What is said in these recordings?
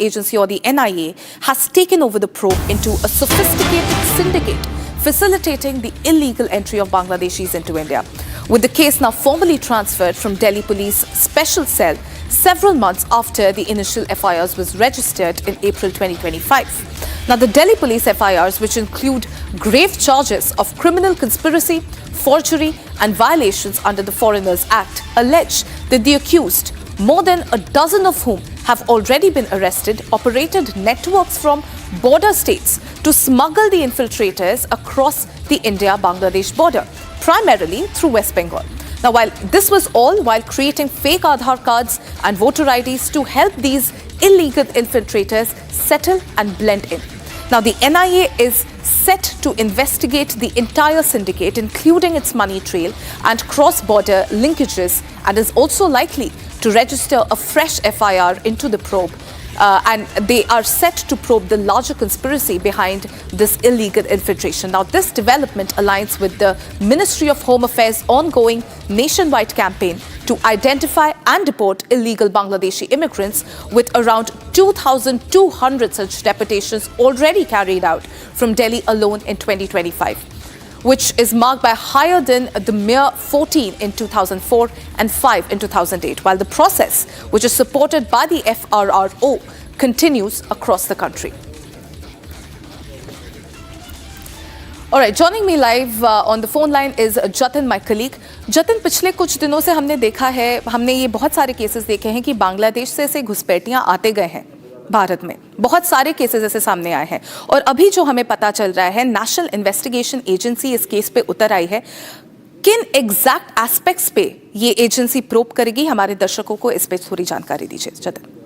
Agency, or the NIA, has taken over the probe into a sophisticated syndicate facilitating the illegal entry of Bangladeshis into India. With the case now formally transferred from Delhi Police Special Cell several months after the initial FIRs was registered in April 2025. Now, the Delhi Police FIRs, which include grave charges of criminal conspiracy, forgery and violations under the Foreigners Act, allege that the accused, more than a dozen of whom have already been arrested, operated networks from border states to smuggle the infiltrators across the India-Bangladesh border, primarily through West Bengal. Now, while this was all while creating fake Aadhaar cards and voter IDs to help these illegal infiltrators settle and blend in. Now, the NIA is set to investigate the entire syndicate, including its money trail and cross-border linkages, and is also likely to register a fresh FIR into the probe. And they are set to probe the larger conspiracy behind this illegal infiltration. Now, this development aligns with the Ministry of Home Affairs' ongoing nationwide campaign to identify and deport illegal Bangladeshi immigrants, with around 2,200 such deportations already carried out from Delhi alone in 2025, which is marked by higher than the mere 14 in 2004 and 5 in 2008, while the process, which is supported by the FRRO, continues across the country. All right, joining me live on the phone line is Jatin, my colleague. Jatin, पिछले कुछ दिनों से हमने देखा है, हमने ये बहुत सारे केसेस देखे हैं कि बांग्लादेश से ऐसे घुसपैठियां आते गए हैं भारत में। बहुत सारे केसेस ऐसे सामने आए हैं और अभी जो हमें पता चल रहा है, नेशनल इन्वेस्टिगेशन एजेंसी इस केस पे उतर आई है। किन एग्जैक्ट एस्पेक्ट्स पे ये एजेंसी प्रोब करेगी? हमारे दर्शकों को इस पे थोड़ी जानकारी दीजिए जतिन।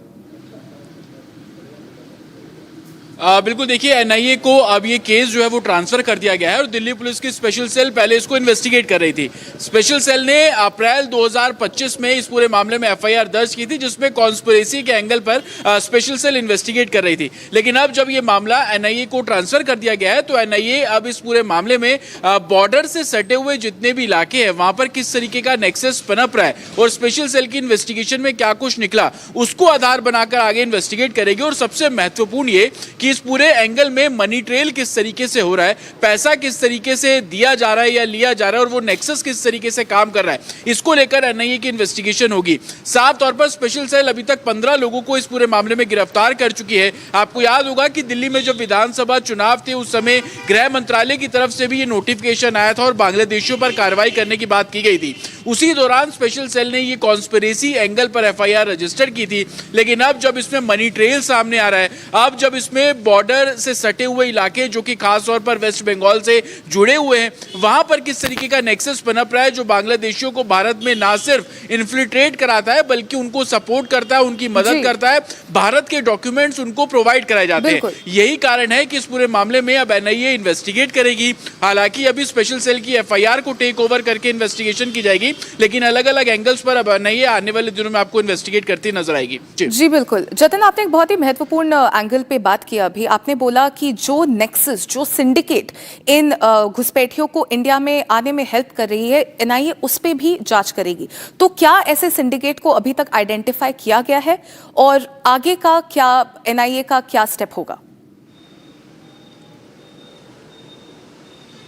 बिल्कुल, देखिए, एनआईए को अब ये केस जो है वो ट्रांसफर कर दिया गया है और दिल्ली पुलिस की स्पेशल सेल पहले इसको इन्वेस्टिगेट कर रही थी। स्पेशल सेल ने अप्रैल 2025 में इस पूरे मामले में एफआईआर दर्ज की थी, जिसमें कॉन्स्पिरेसी के एंगल पर स्पेशल सेल इन्वेस्टिगेट कर रही थी। लेकिन अब जब ये मामला एनआईए को ट्रांसफर कर दिया गया है, तो एनआईए अब इस पूरे मामले में बॉर्डर से सटे हुए जितने भी इलाके हैं वहां पर किस तरीके का नेक्सस पनप रहा है और स्पेशल सेल की इन्वेस्टिगेशन में क्या कुछ निकला, उसको आधार बनाकर आगे इन्वेस्टिगेट करेगी। और सबसे महत्वपूर्ण ये कि इस पूरे एंगल में मनी ट्रेल किस तरीके से हो रहा है, पैसा किस तरीके से दिया जा रहा है या लिया जा रहा है, और वो नेक्सस किस तरीके से काम कर रहा है, इसको लेकर एनआईए की इन्वेस्टिगेशन होगी। साफ तौर पर स्पेशल सेल अभी तक 15 लोगों को इस पूरे मामले में गिरफ्तार कर चुकी है। आपको याद होगा कि दिल्ली में जब विधानसभा चुनाव थे, उस समय गृह मंत्रालय की तरफ से भी ये नोटिफिकेशन आया था और बांग्लादेशियों पर कार्रवाई करने की बात की गई थी। उसी दौरान स्पेशल सेल ने ये कॉन्स्पिरेसी एंगल पर एफआईआर रजिस्टर की थी। लेकिन अब जब इसमें मनी ट्रेल सामने आ रहा है, अब जब इसमें बॉर्डर से सटे हुए इलाके जो कि खास तौर पर वेस्ट बंगाल से जुड़े हुए हैं, वहां पर किस तरीके का नेक्सस पनप रहा है जो बांग्लादेशियों को भारत में ना सिर्फ इन्फिल्ट्रेट कराता है बल्कि उनको सपोर्ट करता है, उनकी मदद करता है, भारत के डॉक्यूमेंट्स उनको प्रोवाइड कराए जाते हैं। यही कारण है कि इस पूरे मामले में अब एनआईए इन्वेस्टिगेट करेगी। हालांकि अभी स्पेशल सेल की एफआईआर को टेक ओवर करके इन्वेस्टिगेशन की जाएगी, लेकिन अलग अलग एंगल्स पर अब एनआईए आने वाले दिनों में आपको इन्वेस्टिगेट करती नजर आएगी। जी बिल्कुल जतिन, आपने एक बहुत ही महत्वपूर्ण एंगल पे बात किया। अभी आपने बोला कि जो नेक्सस, जो सिंडिकेट इन घुसपैठियों को इंडिया में आने में हेल्प कर रही है, एनआईए उस पे भी जांच करेगी। तो क्या ऐसे सिंडिकेट को अभी तक आइडेंटिफाई किया गया है और आगे का क्या एनआईए का क्या स्टेप होगा?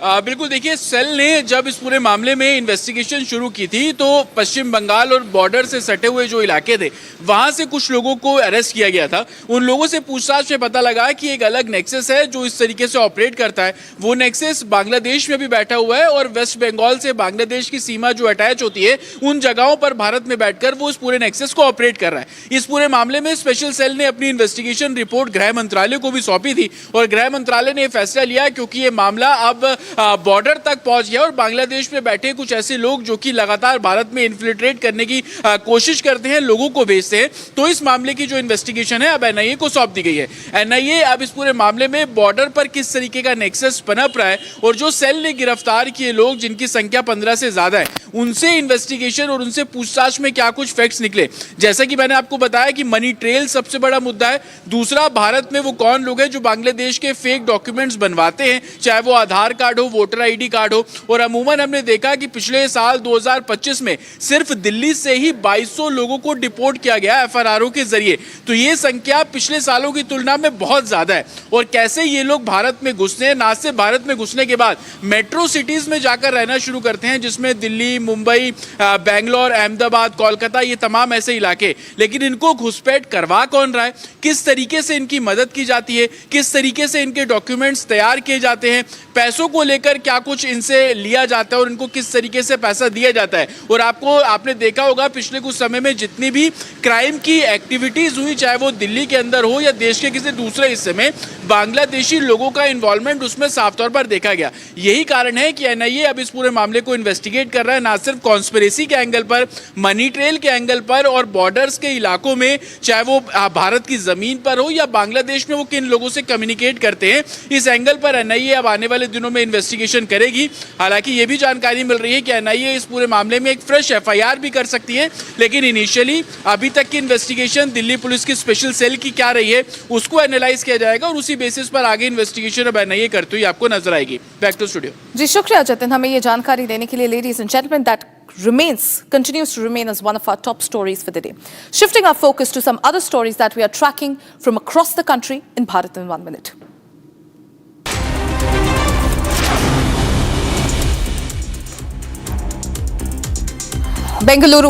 बिल्कुल, देखिए, सेल ने जब इस पूरे मामले में इन्वेस्टिगेशन शुरू की थी तो पश्चिम बंगाल और बॉर्डर से सटे हुए जो इलाके थे वहां से कुछ लोगों को अरेस्ट किया गया था। उन लोगों से पूछताछ में पता लगा कि एक अलग नेक्सस है जो इस तरीके से ऑपरेट करता है। वो नेक्सस बांग्लादेश में भी बैठा हुआ है और वेस्ट बंगाल से बांग्लादेश की सीमा जो अटैच होती है, उन जगहों पर भारत में बैठकर वो इस पूरे नेक्सस को ऑपरेट कर रहा है। इस पूरे मामले में स्पेशल सेल ने अपनी इन्वेस्टिगेशन रिपोर्ट गृह मंत्रालय को भी सौंपी थी और गृह मंत्रालय ने फैसला लिया, क्योंकि ये मामला अब बॉर्डर तक पहुंच गया और बांग्लादेश में बैठे कुछ ऐसे लोग जो कि लगातार भारत में इन्फिल्ट्रेट करने की कोशिश करते हैं, लोगों को भेजते हैं, तो इस मामले की जो इन्वेस्टिगेशन है अब एनआईए को सौंप दी गई है। एनआईए अब इस पूरे मामले में बॉर्डर पर किस तरीके का नेक्सस पनप रहा है और जो सेल ने गिरफ्तार किए लोग, जिनकी संख्या 15 से ज्यादा है, उनसे इन्वेस्टिगेशन और उनसे पूछताछ में क्या कुछ फैक्ट्स निकले। जैसा कि मैंने आपको बताया कि मनी ट्रेल सबसे बड़ा मुद्दा है। दूसरा, भारत में वो कौन लोग हैं जो बांग्लादेश के फेक डॉक्यूमेंट्स बनवाते हैं, चाहे वो आधार कार्ड कार्ड हो, वोटर आईडी कार्ड हो। और अमूमन हमने देखा कि पिछले साल 2025 में सिर्फ दिल्ली से ही 2200 लोगों को डिपोर्ट किया गया एफआरआरओ के जरिए। तो ये संख्या पिछले सालों की तुलना में बहुत ज्यादा है। और कैसे ये लोग भारत में घुसने, ना सिर्फ भारत में घुसने के बाद मेट्रो सिटीज में जाकर रहना शुरू करते हैं, जिसमें दिल्ली, मुंबई, बेंगलोर, अहमदाबाद, कोलकाता, ये तमाम ऐसे इलाके। लेकिन इनको घुसपैठ करवा कौन रहा है, किस तरीके से इनकी मदद की जाती है, किस तरीके से इनके डॉक्यूमेंट्स तैयार किए जाते हैं, पैसों को लेकर क्या कुछ इनसे लिया जाता है और इनको किस तरीके से पैसा दिया जाता है। और आपने देखा होगा पिछले कुछ समय में जितनी भी क्राइम की एक्टिविटीज हुई, चाहे वो दिल्ली के अंदर हो या देश के किसी दूसरे हिस्से में, बांग्लादेशी लोगों का इन्वॉल्वमेंट उसमें साफ तौर पर देखा गया। यही कारण है कि एनआईए अब इस पूरे मामले को इन्वेस्टिगेट कर रहा है, ना सिर्फ कॉन्स्पिरेसी के एंगल पर, मनी ट्रेल के एंगल पर और बॉर्डर्स के इलाकों में, चाहे वो भारत की जमीन पर हो या बांग्लादेश में वो किन लोगों से कम्युनिकेट करते हैं। इस एंगल पर एनआईए अब आने वाले दिनों में इन्वेस्टिगेशन करेगी। हालांकि ये भी जानकारी मिल रही है कि एनआईए इस पूरे मामले में एक फ्रेश एफआईआर भी कर सकती है, लेकिन इनिशियली अभी तक की इन्वेस्टिगेशन दिल्ली पुलिस की स्पेशल सेल की क्या रही है उसको एनालाइज किया जाएगा और उसी बेसिस पर आगे इन्वेस्टिगेशन अब एनआईए करती हुई आपको नजर आएगी। Back to studio. जी शुक्रिया जतिन, हमें ये जानकारी देने के लिए। Ladies and gentleman, that continues to remain as one of our top stories for the day. Shifting our focus to some other stories that we are tracking from across the country in Bharat in 1 minute. Bengaluru